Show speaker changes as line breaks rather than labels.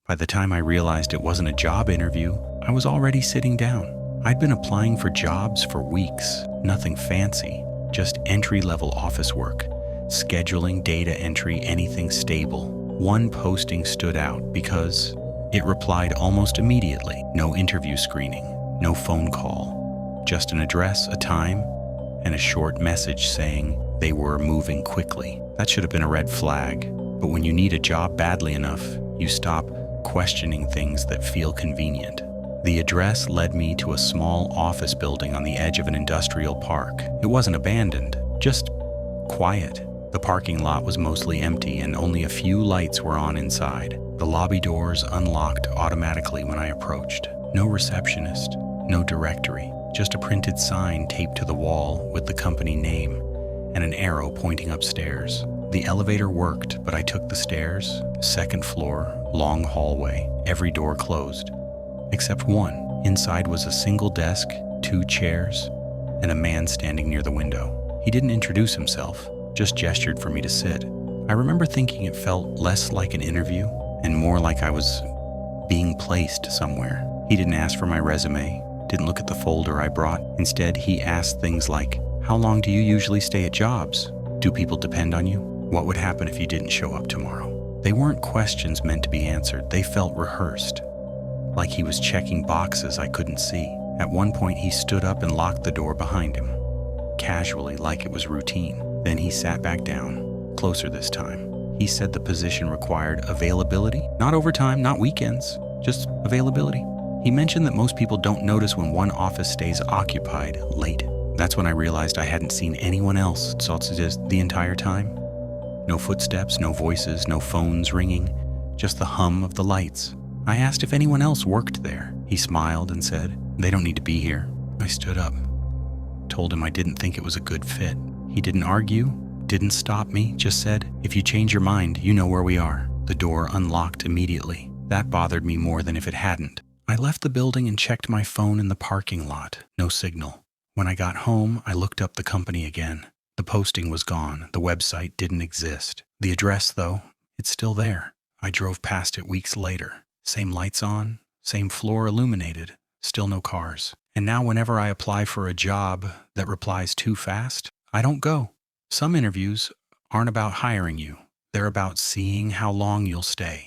By the time I realized it wasn't a job interview, I was already sitting down. I'd been applying for jobs for weeks, nothing fancy, just entry-level office work, scheduling, data entry, anything stable. One posting stood out because it replied almost immediately. No interview screening, no phone call, just an address, a time, and a short message saying they were moving quickly. That should have been a red flag. But when you need a job badly enough, you stop questioning things that feel convenient. The address led me to a small office building on the edge of an industrial park. It wasn't abandoned, just quiet. The parking lot was mostly empty and only a few lights were on inside. The lobby doors unlocked automatically when I approached. No receptionist, no directory, just a printed sign taped to the wall with the company name and an arrow pointing upstairs. The elevator worked, but I took the stairs, second floor, long hallway, every door closed, except one. Inside was a single desk, 2 chairs, and a man standing near the window. He didn't introduce himself, just gestured for me to sit. I remember thinking it felt less like an interview and more like I was being placed somewhere. He didn't ask for my resume, didn't look at the folder I brought. Instead, he asked things like, "How long do you usually stay at jobs? Do people depend on you? What would happen if you didn't show up tomorrow?" They weren't questions meant to be answered. They felt rehearsed, like he was checking boxes I couldn't see. At one point, he stood up and locked the door behind him, casually, like it was routine. Then he sat back down, closer this time. He said the position required availability, not overtime, not weekends, just availability. He mentioned that most people don't notice when one office stays occupied late. That's when I realized I hadn't seen anyone else the entire time. No footsteps, no voices, no phones ringing, just the hum of the lights. I asked if anyone else worked there. He smiled and said, "They don't need to be here." I stood up, told him I didn't think it was a good fit. He didn't argue, didn't stop me, just said, "If you change your mind, you know where we are." The door unlocked immediately. That bothered me more than if it hadn't. I left the building and checked my phone in the parking lot. No signal. When I got home, I looked up the company again. The posting was gone. The website didn't exist. The address, though, it's still there. I drove past it weeks later. Same lights on, same floor illuminated, still no cars. And now whenever I apply for a job that replies too fast, I don't go. Some interviews aren't about hiring you. They're about seeing how long you'll stay.